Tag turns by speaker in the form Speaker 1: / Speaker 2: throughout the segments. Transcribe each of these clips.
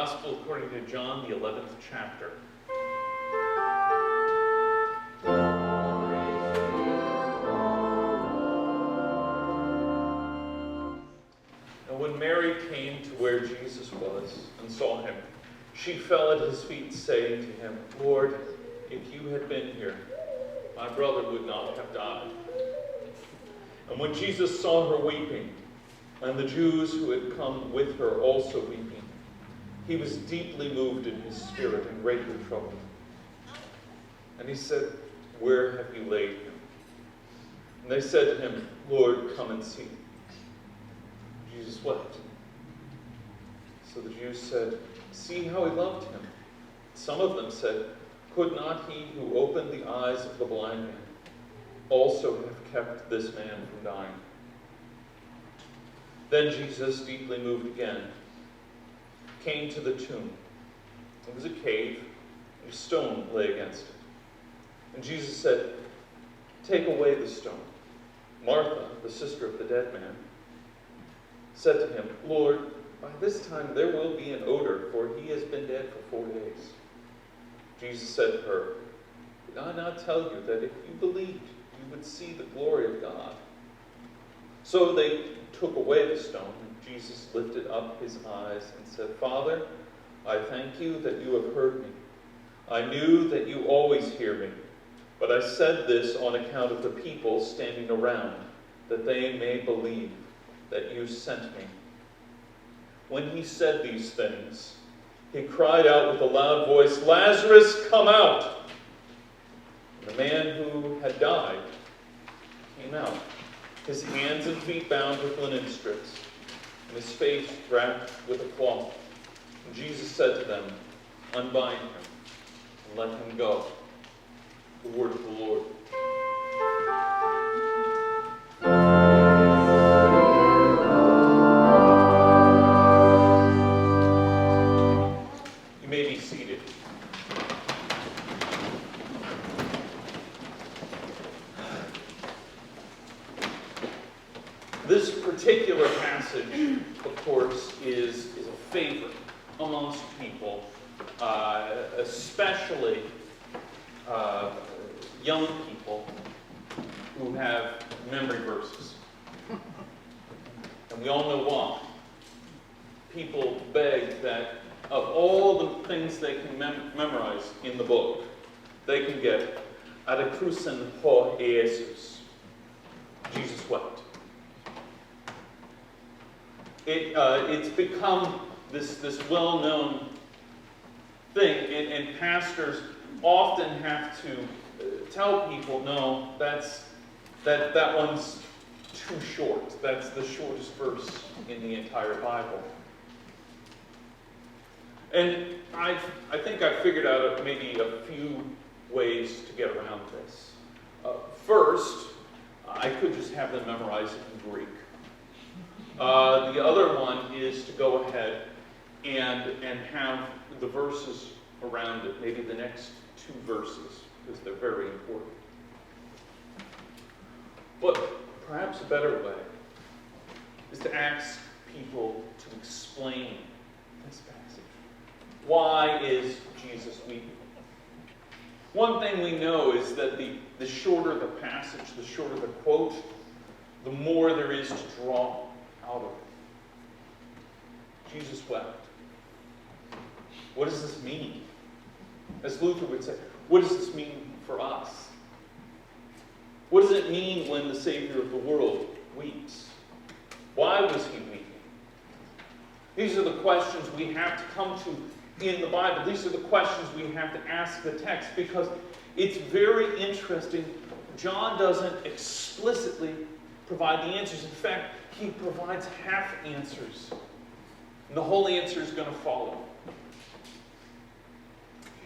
Speaker 1: Gospel according to John, the 11th chapter. And when Mary came to where Jesus was and saw him, she fell at his feet, saying to him, "Lord, if you had been here, my brother would not have died." And when Jesus saw her weeping, and the Jews who had come with her also weeping, he was deeply moved in his spirit and greatly troubled. And he said, "Where have you laid him?" And they said to him, "Lord, come and see." Jesus wept. So the Jews said, "See how he loved him." Some of them said, "Could not he who opened the eyes of the blind man also have kept this man from dying?" Then Jesus, deeply moved again, came to the tomb. It was a cave, and a stone lay against it. And Jesus said, "Take away the stone." Martha, the sister of the dead man, said to him, "Lord, by this time there will be an odor, for he has been dead for 4 days." Jesus said to her, "Did I not tell you that if you believed, you would see the glory of God?" So they took away the stone, and Jesus lifted up his eyes and said, "Father, I thank you that you have heard me. I knew that you always hear me, but I said this on account of the people standing around, that they may believe that you sent me." When he said these things, he cried out with a loud voice, "Lazarus, come out!" And the man who had died came out, his hands and feet bound with linen strips, and his face wrapped with a cloth. And Jesus said to them, "Unbind him and let him go." The word of the Lord. You may be seated. This particular passage, of course, is a favorite amongst people, especially young people who have memory verses. And we all know why. People beg that of all the things they can memorize in the book, they can get "Ad crucem ho Jesus." Jesus wept. It's become this well-known thing, and pastors often have to tell people, "No, that one's too short. That's the shortest verse in the entire Bible." And I think I've figured out maybe a few ways to get around this. First, I could just have them memorize it in Greek. The other one is to go ahead and have the verses around it, maybe the next 2 verses, because they're very important. But perhaps a better way is to ask people to explain this passage. Why is Jesus weeping? One thing we know is that the shorter the passage, the shorter the quote, the more there is to draw out of it. Jesus wept. What does this mean? As Luther would say, what does this mean for us? What does it mean when the Savior of the world weeps? Why was he weeping? These are the questions we have to come to in the Bible. These are the questions we have to ask the text, because it's very interesting. John doesn't explicitly provide the answers. In fact, he provides half answers. And the whole answer is going to follow.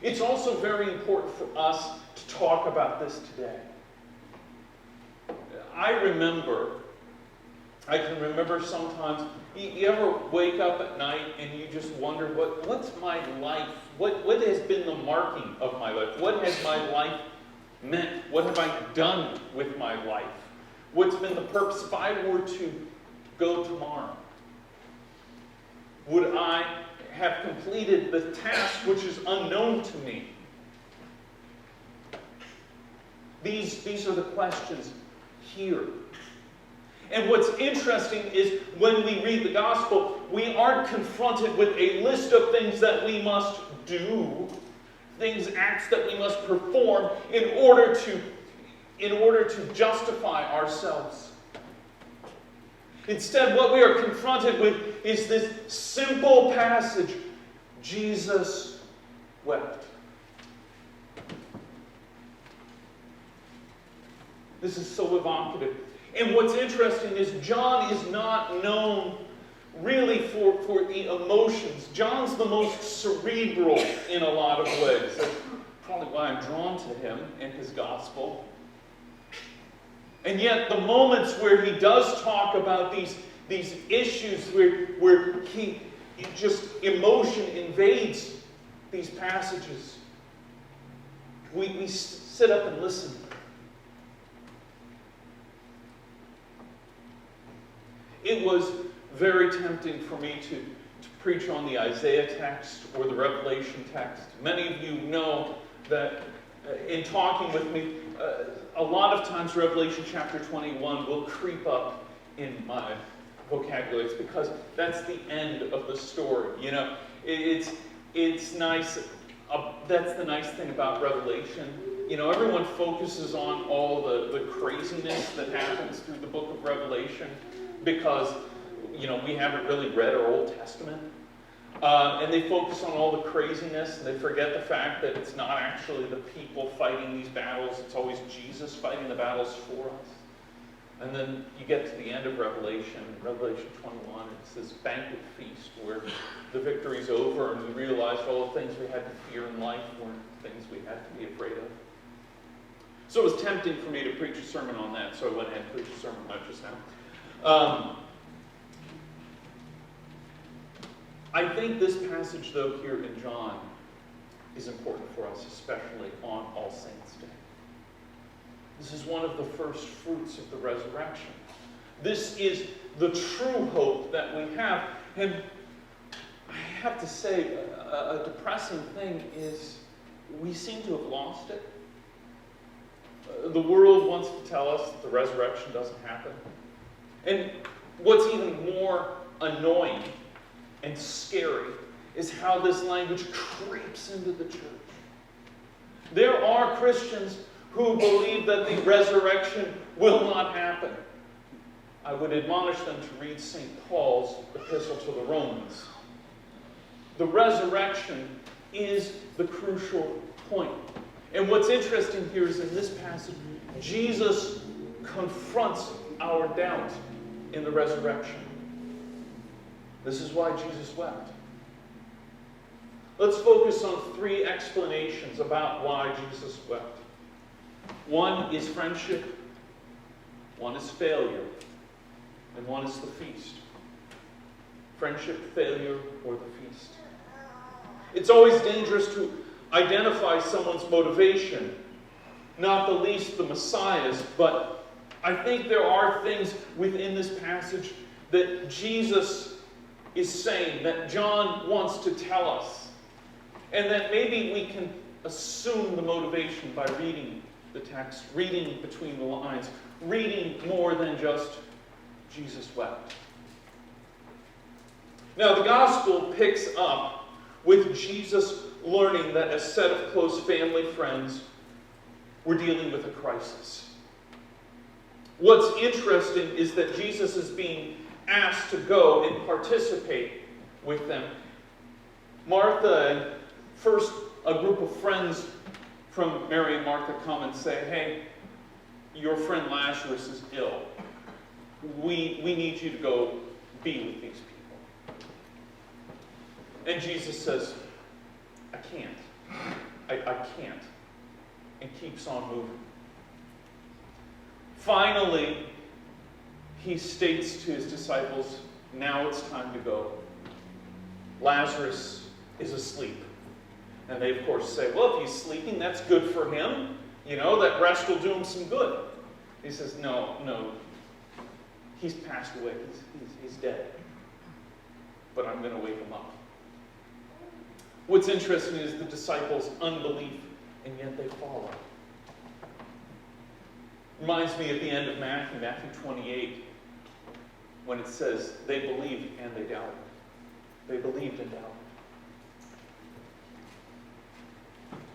Speaker 1: It's also very important for us to talk about this today. I can remember sometimes, you ever wake up at night and you just wonder, what's my life? What has been the marking of my life? What has my life meant? What have I done with my life? What's been the purpose? If I were to go tomorrow, would I have completed the task which is unknown to me? These are the questions here. And what's interesting is when we read the gospel, we aren't confronted with a list of things that we must do, acts that we must perform in order to justify ourselves. Instead, what we are confronted with is this simple passage: Jesus wept. This is so evocative. And what's interesting is John is not known really for the emotions. John's the most cerebral in a lot of ways. That's probably why I'm drawn to him and his gospel. And yet the moments where he does talk about these issues where emotion invades these passages, we sit up and listen. It was very tempting for me to preach on the Isaiah text or the Revelation text. Many of you know that in talking with me, a lot of times Revelation chapter 21 will creep up in my vocabulary. It's because that's the end of the story. You know, it's nice. That's the nice thing about Revelation. You know, everyone focuses on all the craziness that happens through the book of Revelation, because, you know, we haven't really read our Old Testament. And they focus on all the craziness, and they forget the fact that it's not actually the people fighting these battles. It's always Jesus fighting the battles for us. And then you get to the end of Revelation 21, it's this banquet feast where the victory's over, and we realize all the things we had to fear in life weren't things we had to be afraid of. So it was tempting for me to preach a sermon on that, so I went ahead and preached a sermon on that just now. I think this passage, though, here in John is important for us, especially on All Saints' Day. This is one of the first fruits of the resurrection. This is the true hope that we have. And I have to say, a depressing thing is we seem to have lost it. The world wants to tell us that the resurrection doesn't happen. And what's even more annoying and scary is how this language creeps into the church. There are Christians who believe that the resurrection will not happen. I would admonish them to read St. Paul's epistle to the Romans. The resurrection is the crucial point. And what's interesting here is in this passage, Jesus confronts our doubt in the resurrection. This is why Jesus wept. Let's focus on three explanations about why Jesus wept. One is friendship, one is failure, and one is the feast. Friendship, failure, or the feast. It's always dangerous to identify someone's motivation, not the least the Messiah's, but I think there are things within this passage that Jesus is saying, that John wants to tell us, and that maybe we can assume the motivation by reading the text, reading between the lines, reading more than just Jesus wept. Now, the gospel picks up with Jesus learning that a set of close family friends were dealing with a crisis. What's interesting is that Jesus is being asked to go and participate with them. Martha and first a group of friends from Mary and Martha come and say, hey, your friend Lazarus is ill. We need you to go be with these people. And Jesus says, I can't. I can't. And keeps on moving. Finally, he states to his disciples, now it's time to go. Lazarus is asleep. And they, of course, say, well, if he's sleeping, that's good for him. You know, that rest will do him some good. He says, no. He's passed away. He's dead. But I'm going to wake him up. What's interesting is the disciples' unbelief, and yet they follow. Reminds me at the end of Matthew 28, when it says they believed and they doubted. They believed and doubted.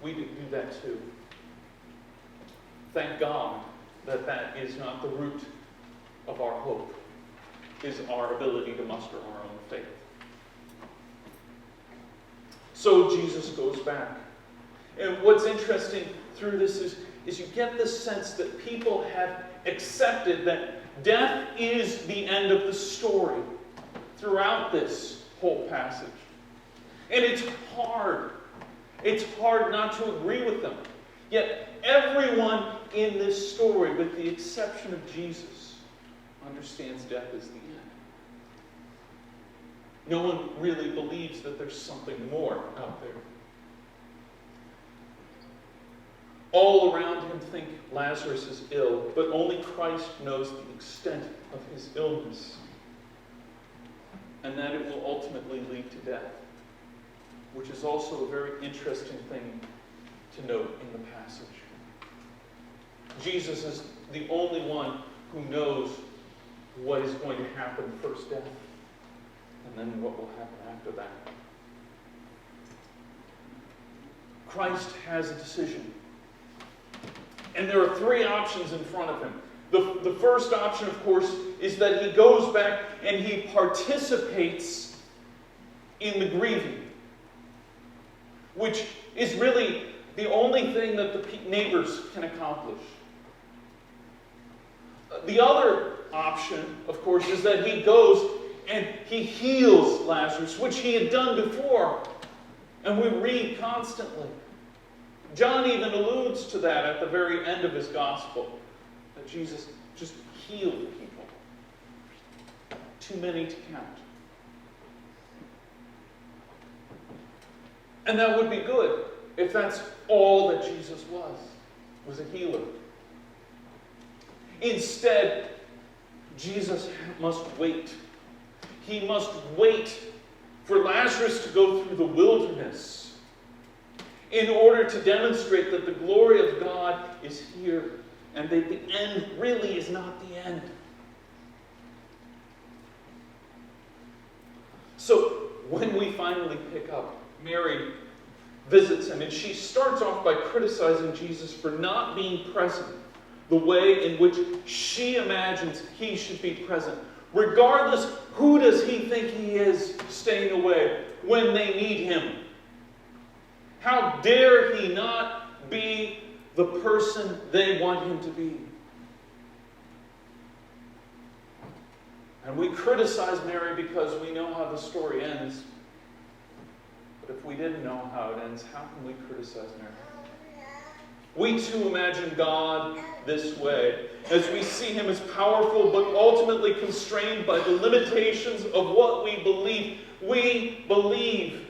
Speaker 1: We do that too. Thank God that that is not the root of our hope, is our ability to muster our own faith. So Jesus goes back. And what's interesting through this is you get this sense that people have accepted that death is the end of the story throughout this whole passage. And it's hard. It's hard not to agree with them. Yet everyone in this story, with the exception of Jesus, understands death is the end. No one really believes that there's something more out there. All around him think Lazarus is ill, but only Christ knows the extent of his illness, and that it will ultimately lead to death, which is also a very interesting thing to note in the passage. Jesus is the only one who knows what is going to happen first, death, and then what will happen after that. Christ has a decision. And there are three options in front of him. The first option, of course, is that he goes back and he participates in the grieving, which is really the only thing that the neighbors can accomplish. The other option, of course, is that he goes and he heals Lazarus, which he had done before. And we read constantly. John even alludes to that at the very end of his gospel, that Jesus just healed people. Too many to count. And that would be good if that's all that Jesus was a healer. Instead, Jesus must wait. He must wait for Lazarus to go through the wilderness in order to demonstrate that the glory of God is here and that the end really is not the end. So when we finally pick up, Mary visits him, and she starts off by criticizing Jesus for not being present the way in which she imagines he should be present. Regardless, who does he think he is staying away when they need him? How dare he not be the person they want him to be? And we criticize Mary because we know how the story ends. But if we didn't know how it ends, how can we criticize Mary? We too imagine God this way, as we see him as powerful but ultimately constrained by the limitations of what we believe. We believe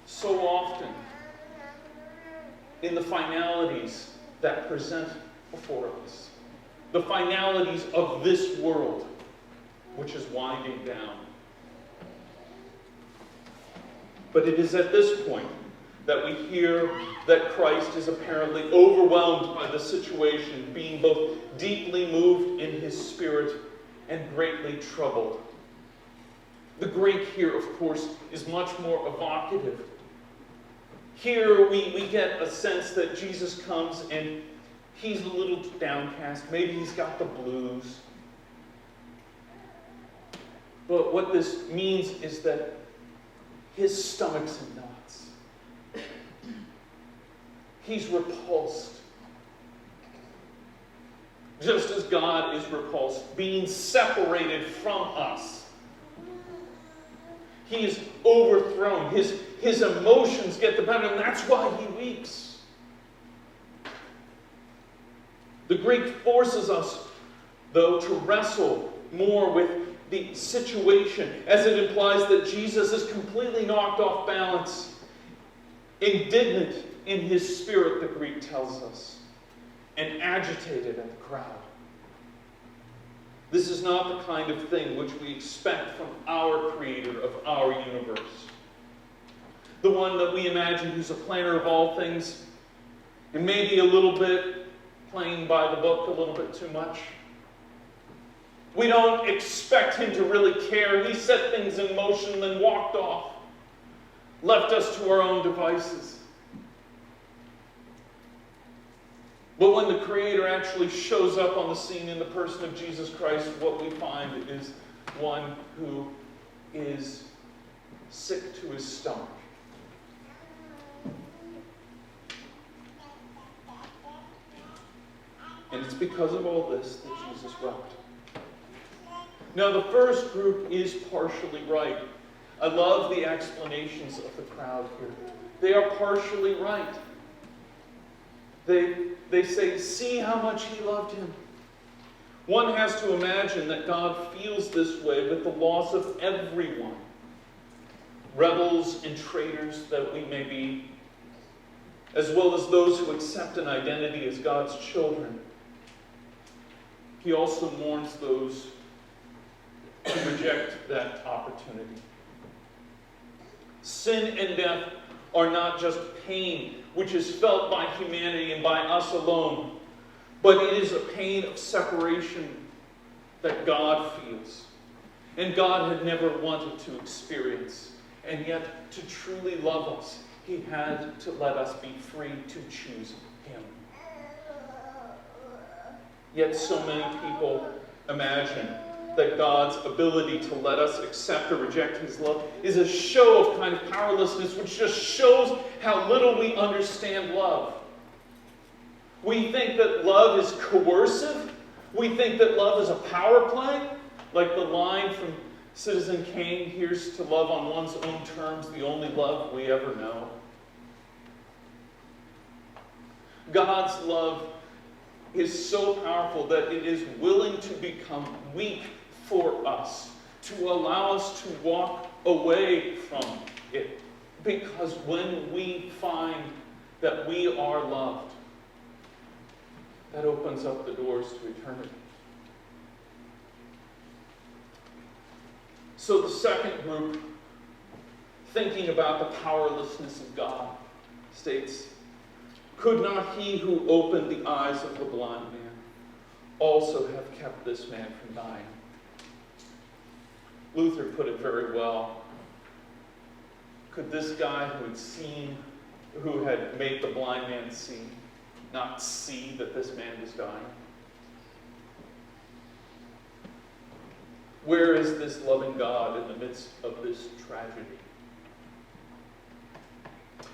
Speaker 1: so often in the finalities that present before us. The finalities of this world, which is winding down. But it is at this point that we hear that Christ is apparently overwhelmed by the situation, being both deeply moved in his spirit and greatly troubled. The Greek here, of course, is much more evocative. Here we get a sense that Jesus comes and he's a little downcast. Maybe he's got the blues. But what this means is that his stomach's in knots. He's repulsed. Just as God is repulsed, being separated from us. He is overthrown. His emotions get the better, and that's why he weeps. The Greek forces us, though, to wrestle more with the situation, as it implies that Jesus is completely knocked off balance, indignant in his spirit, the Greek tells us, and agitated at the crowd. This is not the kind of thing which we expect from our creator of our universe. the one that we imagine who's a planner of all things, and maybe a little bit playing by the book, a little bit too much. We don't expect him to really care. He set things in motion, then walked off, left us to our own devices. But when the Creator actually shows up on the scene in the person of Jesus Christ, what we find is one who is sick to his stomach. And it's because of all this that Jesus wept. Now, the first group is partially right. I love the explanations of the crowd here. They are partially right. They say, see how much he loved him. One has to imagine that God feels this way with the loss of everyone. Rebels and traitors that we may be, as well as those who accept an identity as God's children. He also mourns those who reject that opportunity. Sin and death are not just pain, which is felt by humanity and by us alone, but it is a pain of separation that God feels. And God had never wanted to experience. And yet, to truly love us, he had to let us be free to choose him. Yet so many people imagine that God's ability to let us accept or reject his love is a show of kind of powerlessness, which just shows how little we understand love. We think that love is coercive. We think that love is a power play, like the line from Citizen Kane, here's to love on one's own terms, the only love we ever know. God's love is so powerful that it is willing to become weak for us, to allow us to walk away from it. Because when we find that we are loved, that opens up the doors to eternity. So the second group, thinking about the powerlessness of God, states, could not he who opened the eyes of the blind man also have kept this man from dying? Luther put it very well. Could this guy who had made the blind man see, not see that this man was dying? Where is this loving God in the midst of this tragedy?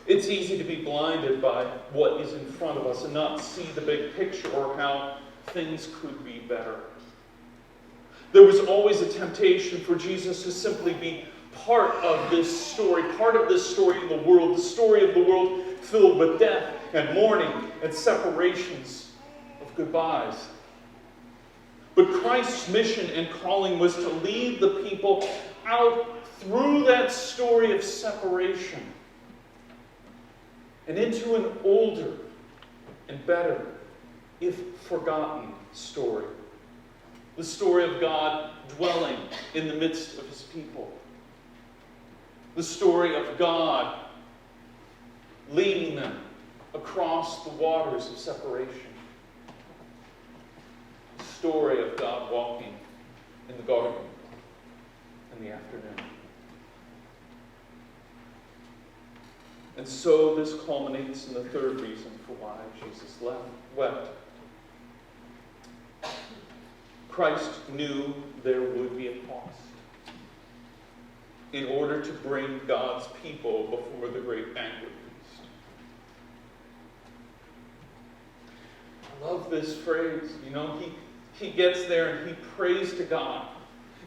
Speaker 1: It's easy to be blinded by what is in front of us and not see the big picture or how things could be better. There was always a temptation for Jesus to simply be part of this story in the world, the story of the world filled with death and mourning and separations of goodbyes. But Christ's mission and calling was to lead the people out through that story of separation and into an older and better, if forgotten, story. The story of God dwelling in the midst of his people. The story of God leading them across the waters of separation. The story of God walking in the garden in the afternoon. And so this culminates in the third reason for why Jesus wept. Christ knew there would be a cost in order to bring God's people before the great banquet feast. I love this phrase. He gets there and he prays to God.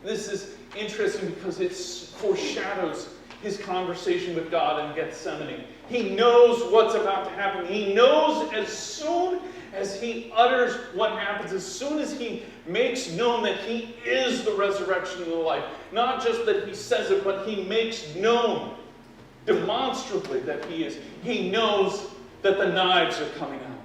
Speaker 1: This is interesting because it foreshadows his conversation with God in Gethsemane. He knows what's about to happen. He knows as soon as he utters what happens, as soon as he makes known that he is the resurrection and the life. Not just that he says it, but he makes known demonstrably that he is. He knows that the knives are coming out.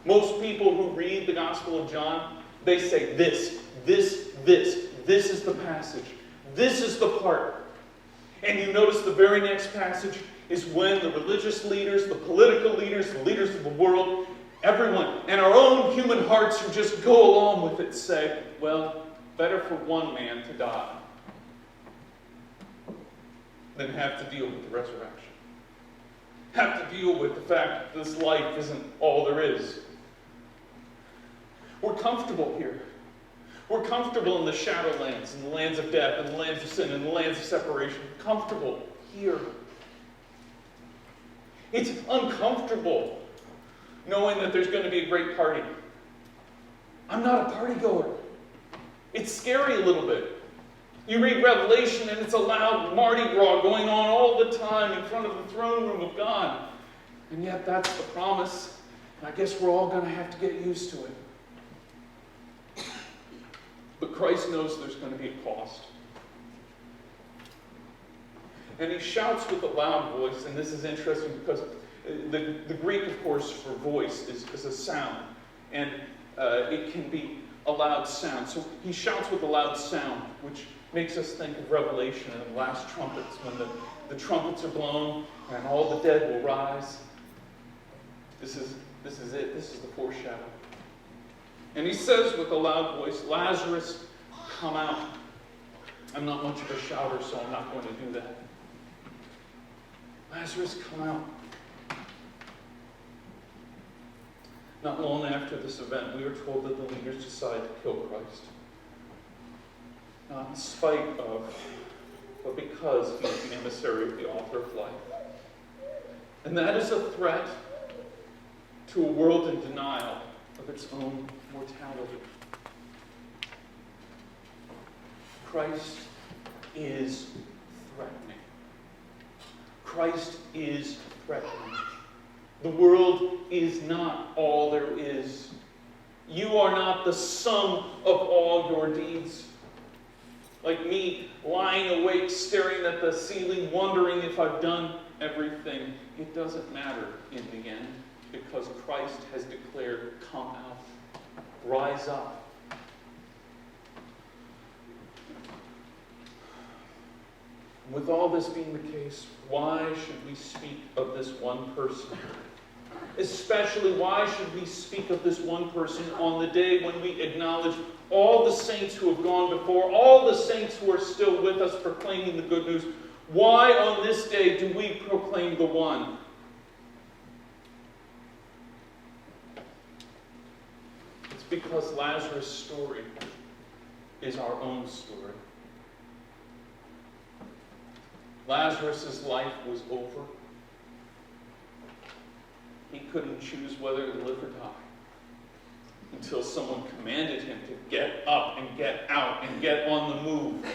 Speaker 1: Most people who read the Gospel of John, they say this is the passage. This is the part And you notice the very next passage is when the religious leaders, the political leaders, the leaders of the world, everyone, and our own human hearts who just go along with it say, well, better for one man to die than have to deal with the resurrection. Have to deal with the fact that this life isn't all there is. We're comfortable here. We're comfortable in the shadowlands, in the lands of death, in the lands of sin, in the lands of separation. Comfortable here. It's uncomfortable knowing that there's going to be a great party. I'm not a party goer. It's scary a little bit. You read Revelation and it's a loud Mardi Gras going on all the time in front of the throne room of God. And yet that's the promise. And I guess we're all going to have to get used to it. But Christ knows there's going to be a cost. And he shouts with a loud voice, and this is interesting because the Greek, of course, for voice is a sound. And it can be a loud sound. So he shouts with a loud sound, which makes us think of Revelation and the last trumpets, when the trumpets are blown and all the dead will rise. This is it. This is the foreshadow. And he says with a loud voice, Lazarus, come out. I'm not much of a shouter, so I'm not going to do that. Lazarus, come out. Not long after this event, we are told that the leaders decide to kill Christ. Not in spite of, but because he is the emissary of the author of life. And that is a threat to a world in denial of its own mortality. Christ is threatening. Christ is threatening. The world is not all there is. You are not the sum of all your deeds. Like me, lying awake, staring at the ceiling, wondering if I've done everything. It doesn't matter in the end, because Christ has declared, come out, rise up. With all this being the case, why should we speak of this one person? Especially, why should we speak of this one person on the day when we acknowledge all the saints who have gone before, all the saints who are still with us proclaiming the good news? Why on this day do we proclaim the one? It's because Lazarus' story is our own story. Lazarus' life was over. He couldn't choose whether to live or die until someone commanded him to get up and get out and get on the move,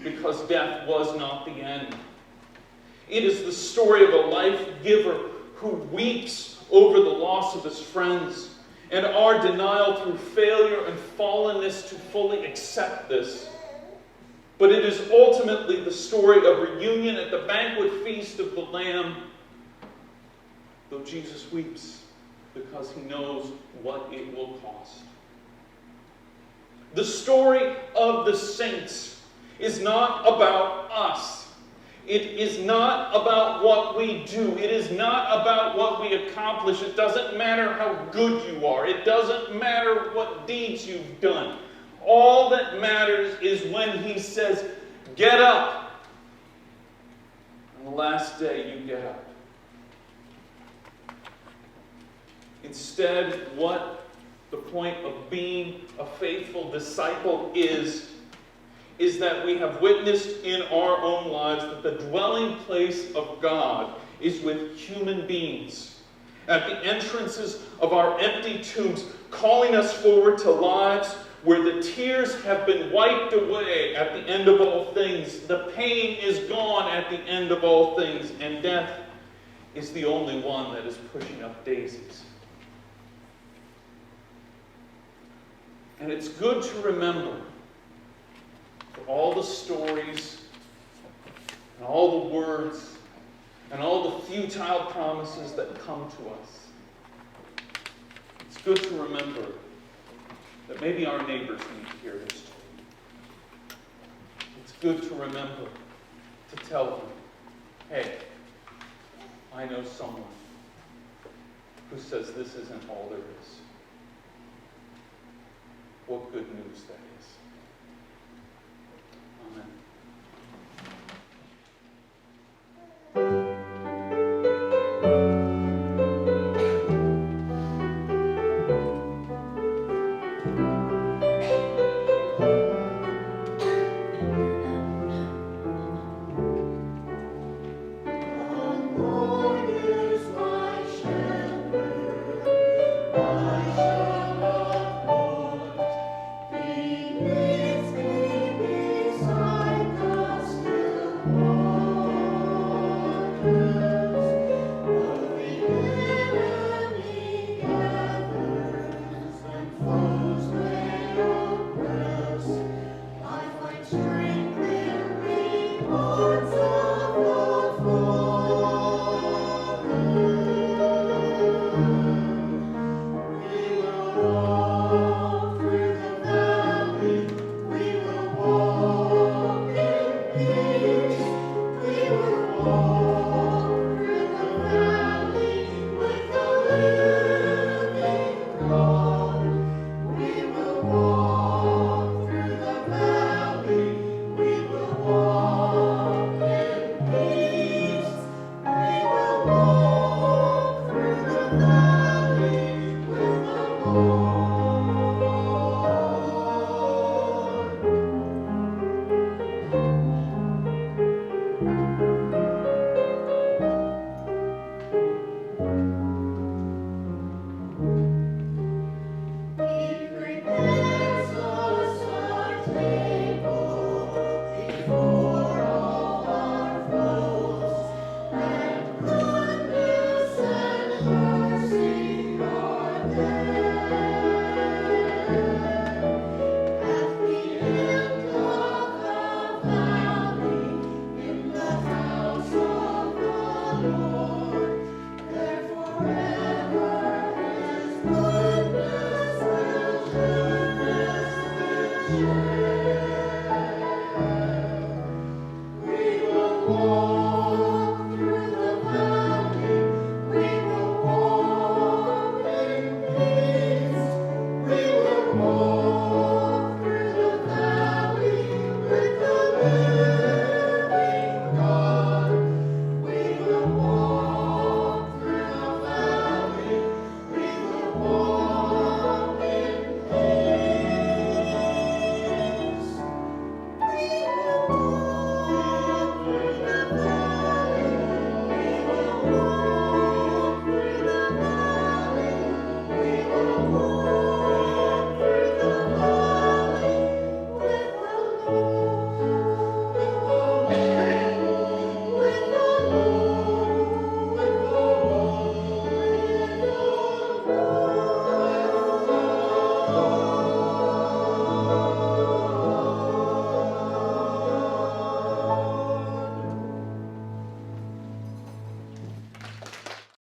Speaker 1: because death was not the end. It is the story of a life giver who weeps over the loss of his friends and our denial through failure and fallenness to fully accept this. But it is ultimately the story of reunion at the banquet feast of the Lamb, though Jesus weeps because he knows what it will cost. The story of the saints is not about us. It is not about what we do. It is not about what we accomplish. It doesn't matter how good you are. It doesn't matter what deeds you've done. All that matters is when he says, get up. On the last day, you get up. Instead, what the point of being a faithful disciple is that we have witnessed in our own lives that the dwelling place of God is with human beings at the entrances of our empty tombs, calling us forward to lives where the tears have been wiped away at the end of all things, the pain is gone at the end of all things, and death is the only one that is pushing up daisies. And it's good to remember, for all the stories, and all the words, and all the futile promises that come to us, it's good to remember that maybe our neighbors need to hear this too. It's good to remember to tell them, hey, I know someone who says this isn't all there is. What good news that is. Amen.
Speaker 2: Oh